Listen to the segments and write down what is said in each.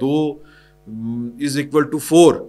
2 = 4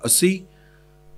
80,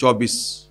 24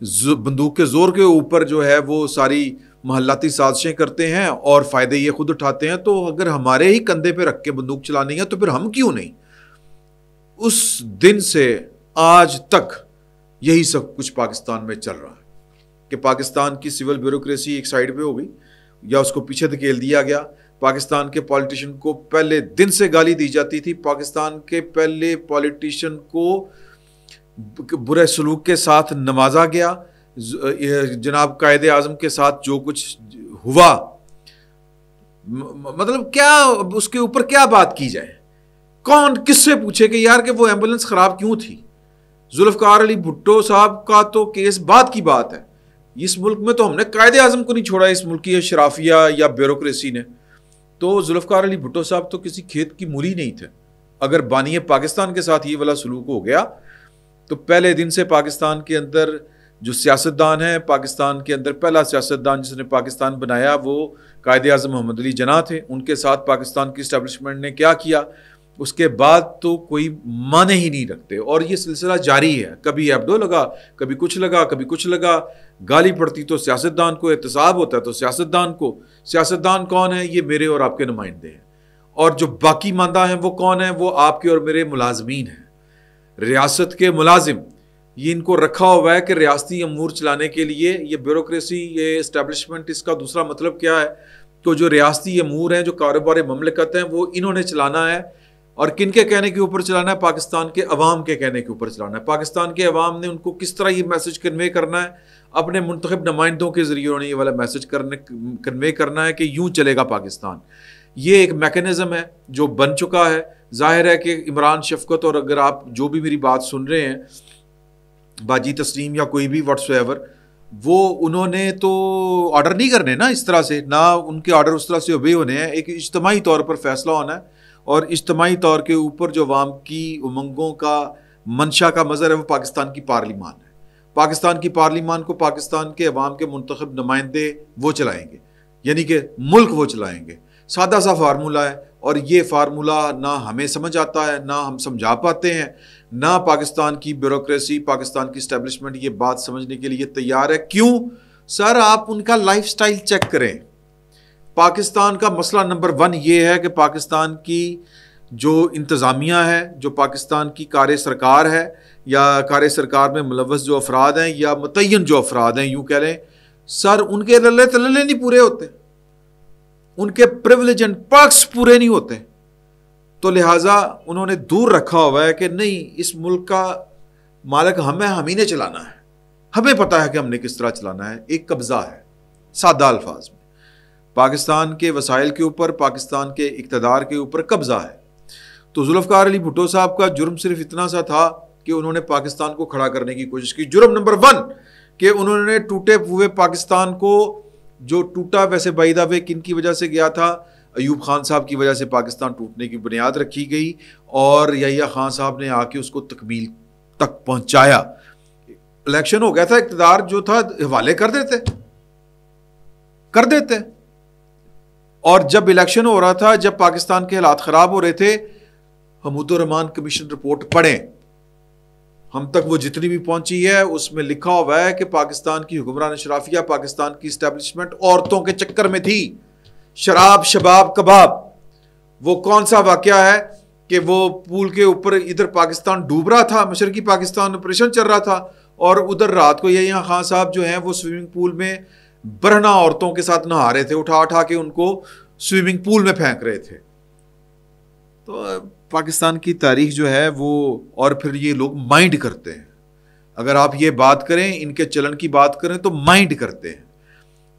بندوق کے زور کے اوپر جو ہے وہ ساری محلاتی سازشیں کرتے ہیں اور فائدے یہ خود اٹھاتے ہیں. تو اگر ہمارے ہی کندھے پہ رکھ کے بندوق چلانی ہے تو پھر ہم کیوں نہیں؟ اس دن سے آج تک یہی سب کچھ پاکستان میں چل رہا ہے کہ پاکستان کی سول بیوروکریسی ایک سائیڈ پہ ہو گئی یا اس کو پیچھے دھکیل دیا گیا. پاکستان کے پولیٹیشین کو پہلے دن سے گالی دی جاتی تھی. پاکستان کے پہلے پولیٹیشین کو برے سلوک کے ساتھ نوازا گیا. جناب قائد اعظم کے ساتھ جو کچھ ہوا, مطلب کیا اس کے اوپر کیا بات کی جائے؟ کون کس سے پوچھے کہ یار کہ وہ ایمبولینس خراب کیوں تھی؟ ذوالفقار علی بھٹو صاحب کا تو کیس بات کی بات ہے. اس ملک میں تو ہم نے قائد اعظم کو نہیں چھوڑا, اس ملک کی شرافیہ یا بیوروکریسی نے. تو ذوالفقار علی بھٹو صاحب تو کسی کھیت کی مولی نہیں تھے. اگر بانی پاکستان کے ساتھ یہ والا سلوک ہو گیا تو پہلے دن سے پاکستان کے اندر جو سیاستدان ہیں, پاکستان کے اندر پہلا سیاستدان جس نے پاکستان بنایا وہ قائد اعظم محمد علی جناح تھے. ان کے ساتھ پاکستان کی اسٹیبلشمنٹ نے کیا کیا اس کے بعد تو کوئی معنی ہی نہیں رکھتے. اور یہ سلسلہ جاری ہے, کبھی ایبڈو لگا, کبھی کچھ لگا, کبھی کچھ لگا. گالی پڑتی تو سیاستدان کو, احتساب ہوتا ہے تو سیاستدان کو. سیاستدان کون ہے؟ یہ میرے اور آپ کے نمائندے ہیں. اور جو باقی ماندہ ہیں وہ کون ہیں؟ وہ آپ کے اور میرے ملازمین ہیں, ریاست کے ملازم. یہ ان کو رکھا ہوا ہے کہ ریاستی امور چلانے کے لیے. یہ بیوروکریسی, یہ اسٹیبلشمنٹ, اس کا دوسرا مطلب کیا ہے؟ تو جو ریاستی امور ہیں, جو کاروبار مملکت ہیں, وہ انہوں نے چلانا ہے. اور کن کے کہنے کے اوپر چلانا ہے؟ پاکستان کے عوام کے کہنے کے اوپر چلانا ہے. پاکستان کے عوام نے ان کو کس طرح یہ میسج کنوے کرنا ہے؟ اپنے منتخب نمائندوں کے ذریعے انہوں نے یہ والا میسج کنوے کرنا ہے کہ یوں چلے گا پاکستان. یہ ایک میکینزم ہے جو بن چکا ہے. ظاہر ہے کہ عمران شفقت, اور اگر آپ جو بھی میری بات سن رہے ہیں, باجی تسلیم یا کوئی بھی واٹس ایور, وہ انہوں نے تو آرڈر نہیں کرنے نا اس طرح سے, نہ ان کے آرڈر اس طرح سے اوبے ہونے ہیں. ایک اجتماعی طور پر فیصلہ ہونا ہے, اور اجتماعی طور کے اوپر جو عوام کی امنگوں کا منشا کا مظہر ہے وہ پاکستان کی پارلیمان ہے. پاکستان کی پارلیمان کو پاکستان کے عوام کے منتخب نمائندے وہ چلائیں گے, یعنی کہ ملک وہ چلائیں گے. سادہ سا فارمولہ ہے, اور یہ فارمولہ نہ ہمیں سمجھ آتا ہے, نہ ہم سمجھا پاتے ہیں, نہ پاکستان کی بیوروکریسی, پاکستان کی اسٹیبلشمنٹ یہ بات سمجھنے کے لیے تیار ہے. کیوں سر؟ آپ ان کا لائف سٹائل چیک کریں. پاکستان کا مسئلہ نمبر 1 یہ ہے کہ پاکستان کی جو انتظامیہ ہے, جو پاکستان کی کار سرکار ہے, یا کار سرکار میں ملوث جو افراد ہیں یا متعین جو افراد ہیں, یوں کہہ لیں سر, ان کے للے تللے نہیں پورے ہوتے, ان کے پریولیج اینڈ پرکس پورے نہیں ہوتے. تو لہٰذا انہوں نے دور رکھا ہوا ہے کہ نہیں, اس ملک کا مالک ہمیں نے چلانا ہے, ہمیں پتہ ہے کہ ہم نے کس طرح چلانا ہے. ایک قبضہ ہے, سادہ الفاظ میں پاکستان کے وسائل کے اوپر, پاکستان کے اقتدار کے اوپر قبضہ ہے. تو ذوالفقار علی بھٹو صاحب کا جرم صرف اتنا سا تھا کہ انہوں نے پاکستان کو کھڑا کرنے کی کوشش کی. جرم نمبر 1 کہ انہوں نے ٹوٹے ہوئے پاکستان کو, جو ٹوٹا ویسے بائی دا وے کن کی وجہ سے گیا تھا؟ ایوب خان صاحب کی وجہ سے پاکستان ٹوٹنے کی بنیاد رکھی گئی, اور یحییٰ خان صاحب نے آ کے اس کو تکمیل تک پہنچایا. الیکشن ہو گیا تھا, اقتدار جو تھا حوالے کر دیتے. اور جب الیکشن ہو رہا تھا, جب پاکستان کے حالات خراب ہو رہے تھے, حمود الرحمان کمیشن رپورٹ پڑھیں, ہم تک وہ جتنی بھی پہنچی ہے اس میں لکھا ہوا ہے کہ پاکستان کی حکمران اشرافیہ, پاکستان کی اسٹیبلشمنٹ عورتوں کے چکر میں تھی. شراب, شباب, کباب. وہ کون سا واقعہ ہے کہ وہ پول کے اوپر ادھر پاکستان ڈوب رہا تھا, مشرقی پاکستان آپریشن چل رہا تھا, اور ادھر رات کو یحییٰ خان صاحب جو ہیں وہ سوئمنگ پول میں برہنہ عورتوں کے ساتھ نہا رہے تھے, اٹھا کے ان کو سوئمنگ پول میں پھینک رہے تھے. تو پاکستان کی تاریخ جو ہے وہ, اور پھر یہ لوگ مائنڈ کرتے ہیں. اگر آپ یہ بات کریں, ان کے چلن کی بات کریں تو مائنڈ کرتے ہیں.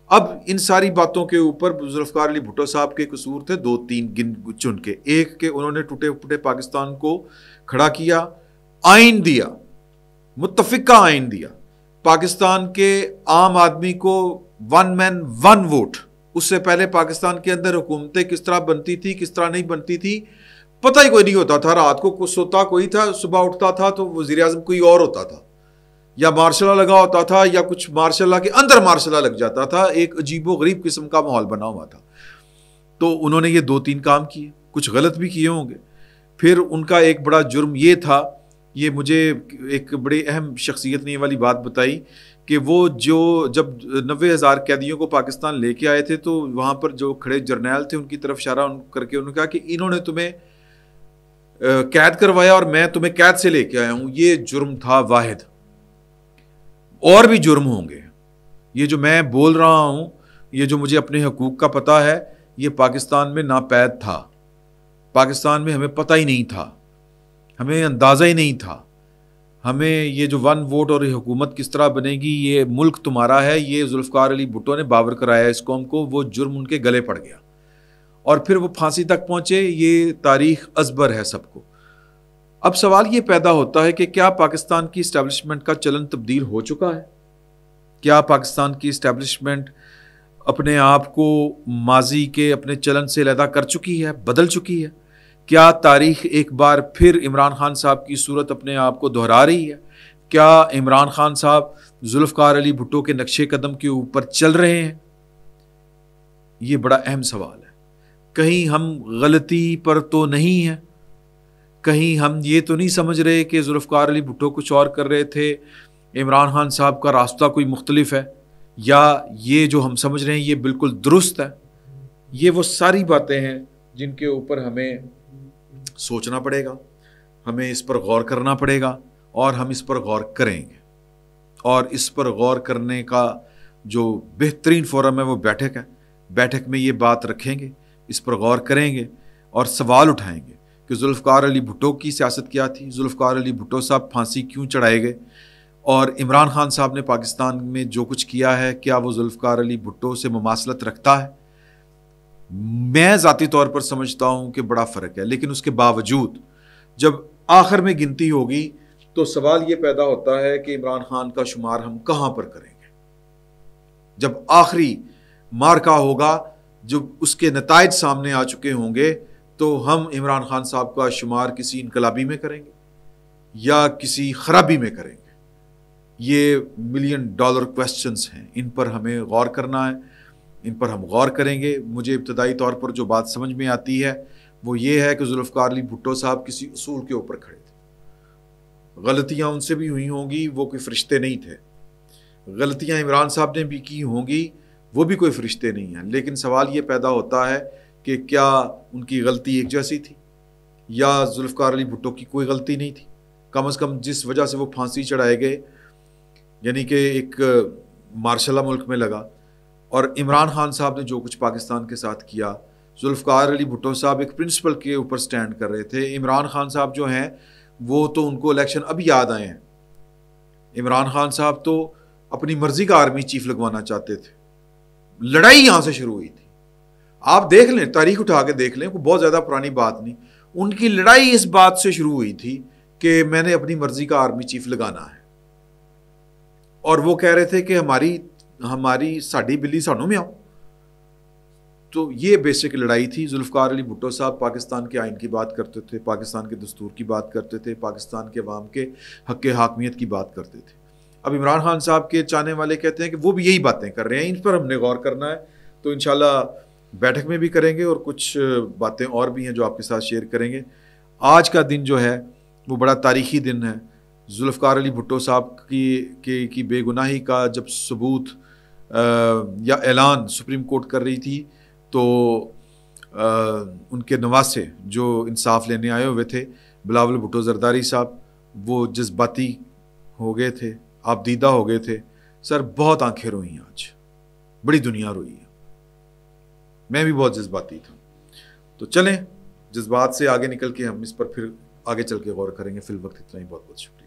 اب ان ساری باتوں کے اوپر ذوالفقار علی بھٹو صاحب کے قصور تھے 2-3 گن چن کے. ایک کہ انہوں نے ٹوٹے پھوٹے پاکستان کو کھڑا کیا, آئین دیا, متفقہ آئین دیا, پاکستان کے عام آدمی کو 1 مین 1 ووٹ. اس سے پہلے پاکستان کے اندر حکومتیں کس طرح بنتی تھی, کس طرح نہیں بنتی تھی, پتہ ہی کوئی نہیں ہوتا تھا. رات کو کچھ سوتا کوئی تھا, صبح اٹھتا تھا تو وزیر اعظم کوئی اور ہوتا تھا, یا مارشل لا لگا ہوتا تھا, یا کچھ مارشل لا کے اندر مارشل لا لگ جاتا تھا. ایک عجیب و غریب قسم کا ماحول بنا ہوا تھا. تو انہوں نے یہ 2-3 کام کیے, کچھ غلط بھی کیے ہوں گے. پھر ان کا ایک بڑا جرم یہ تھا, یہ مجھے ایک بڑی اہم شخصیت نے یہ والی بات بتائی کہ وہ جو جب 90,000 قیدیوں کو پاکستان لے کے آئے تھے تو وہاں پر جو کھڑے جرنیل تھے ان کی طرف اشارہ کر کے انہوں نے کہا کہ انہوں نے تمہیں قید کروایا اور میں تمہیں قید سے لے کے آیا ہوں. یہ جرم تھا واحد. اور بھی جرم ہوں گے. یہ جو میں بول رہا ہوں، یہ جو مجھے اپنے حقوق کا پتہ ہے، یہ پاکستان میں ناپید تھا. پاکستان میں ہمیں پتہ ہی نہیں تھا، ہمیں اندازہ ہی نہیں تھا. ہمیں یہ جو 1 ووٹ اور حکومت کس طرح بنے گی، یہ ملک تمہارا ہے، یہ ذوالفقار علی بھٹو نے باور کرایا اس قوم کو. وہ جرم ان کے گلے پڑ گیا اور پھر وہ پھانسی تک پہنچے. یہ تاریخ ازبر ہے سب کو. اب سوال یہ پیدا ہوتا ہے کہ کیا پاکستان کی اسٹیبلشمنٹ کا چلن تبدیل ہو چکا ہے؟ کیا پاکستان کی اسٹیبلشمنٹ اپنے آپ کو ماضی کے اپنے چلن سے علیحدہ کر چکی ہے، بدل چکی ہے؟ کیا تاریخ ایک بار پھر عمران خان صاحب کی صورت اپنے آپ کو دہرا رہی ہے؟ کیا عمران خان صاحب ذوالفقار علی بھٹو کے نقشے قدم کے اوپر چل رہے ہیں؟ یہ بڑا اہم سوال ہے. کہیں ہم غلطی پر تو نہیں ہیں؟ کہیں ہم یہ تو نہیں سمجھ رہے کہ ذوالفقار علی بھٹو کچھ اور کر رہے تھے، عمران خان صاحب کا راستہ کوئی مختلف ہے، یا یہ جو ہم سمجھ رہے ہیں یہ بالکل درست ہے؟ یہ وہ ساری باتیں ہیں جن کے اوپر ہمیں سوچنا پڑے گا، ہمیں اس پر غور کرنا پڑے گا، اور ہم اس پر غور کریں گے. اور اس پر غور کرنے کا جو بہترین فورم ہے وہ بیٹھک ہے. بیٹھک میں یہ بات رکھیں گے، اس پر غور کریں گے اور سوال اٹھائیں گے کہ ذوالفقار علی بھٹو کی سیاست کیا تھی، ذوالفقار علی بھٹو صاحب پھانسی کیوں چڑھائے گئے، اور عمران خان صاحب نے پاکستان میں جو کچھ کیا ہے کیا وہ ذوالفقار علی بھٹو سے مماثلت رکھتا ہے؟ میں ذاتی طور پر سمجھتا ہوں کہ بڑا فرق ہے. لیکن اس کے باوجود جب آخر میں گنتی ہوگی تو سوال یہ پیدا ہوتا ہے کہ عمران خان کا شمار ہم کہاں پر کریں گے؟ جب آخری مارکا ہوگا، جب اس کے نتائج سامنے آ چکے ہوں گے، تو ہم عمران خان صاحب کا شمار کسی انقلابی میں کریں گے یا کسی خرابی میں کریں گے؟ یہ $1,000,000 کویسچنز ہیں. ان پر ہمیں غور کرنا ہے، ان پر ہم غور کریں گے. مجھے ابتدائی طور پر جو بات سمجھ میں آتی ہے وہ یہ ہے کہ ذوالفقار علی بھٹو صاحب کسی اصول کے اوپر کھڑے تھے. غلطیاں ان سے بھی ہوئی ہوں گی، وہ کوئی فرشتے نہیں تھے. غلطیاں عمران صاحب نے بھی کی ہوں گی، وہ بھی کوئی فرشتے نہیں ہیں. لیکن سوال یہ پیدا ہوتا ہے کہ کیا ان کی غلطی ایک جیسی تھی، یا ذوالفقار علی بھٹو کی کوئی غلطی نہیں تھی؟ کم از کم جس وجہ سے وہ پھانسی چڑھائے گئے، یعنی کہ ایک مارشل لا ملک میں لگا، اور عمران خان صاحب نے جو کچھ پاکستان کے ساتھ کیا، ذوالفقار علی بھٹو صاحب ایک پرنسپل کے اوپر سٹینڈ کر رہے تھے. عمران خان صاحب جو ہیں وہ تو ان کو الیکشن ابھی یاد آئے ہیں. عمران خان صاحب تو اپنی مرضی کا آرمی چیف لگوانا چاہتے تھے. لڑائی یہاں سے شروع ہوئی تھی. آپ دیکھ لیں، تاریخ اٹھا کے دیکھ لیں، کوئی بہت زیادہ پرانی بات نہیں. ان کی لڑائی اس بات سے شروع ہوئی تھی کہ میں نے اپنی مرضی کا آرمی چیف لگانا ہے، اور وہ کہہ رہے تھے کہ ہماری ساڈی بلی سانوں میں آؤ. تو یہ بیسک لڑائی تھی. ذوالفقار علی بھٹو صاحب پاکستان کے آئین کی بات کرتے تھے، پاکستان کے دستور کی بات کرتے تھے، پاکستان کے عوام کے حق حاکمیت کی بات کرتے تھے. اب عمران خان صاحب کے چاہنے والے کہتے ہیں کہ وہ بھی یہی باتیں کر رہے ہیں. ان پر ہم نے غور کرنا ہے. تو انشاءاللہ بیٹھک میں بھی کریں گے، اور کچھ باتیں اور بھی ہیں جو آپ کے ساتھ شیئر کریں گے. آج کا دن جو ہے وہ بڑا تاریخی دن ہے. ذوالفقار علی بھٹو صاحب کی بے گناہی کا جب ثبوت یا اعلان سپریم کورٹ کر رہی تھی، تو ان کے نواسے جو انصاف لینے آئے ہوئے تھے، بلاول بھٹو زرداری صاحب، وہ جذباتی ہو گئے تھے، آپ دیدہ ہو گئے تھے. سر بہت آنکھیں روئی ہیں، آج بڑی دنیا روئی ہے. میں بھی بہت جذباتی تھا. تو چلیں جذبات سے آگے نکل کے ہم اس پر پھر آگے چل کے غور کریں گے. فی الوقت اتنا ہی. بہت بہت شکریہ.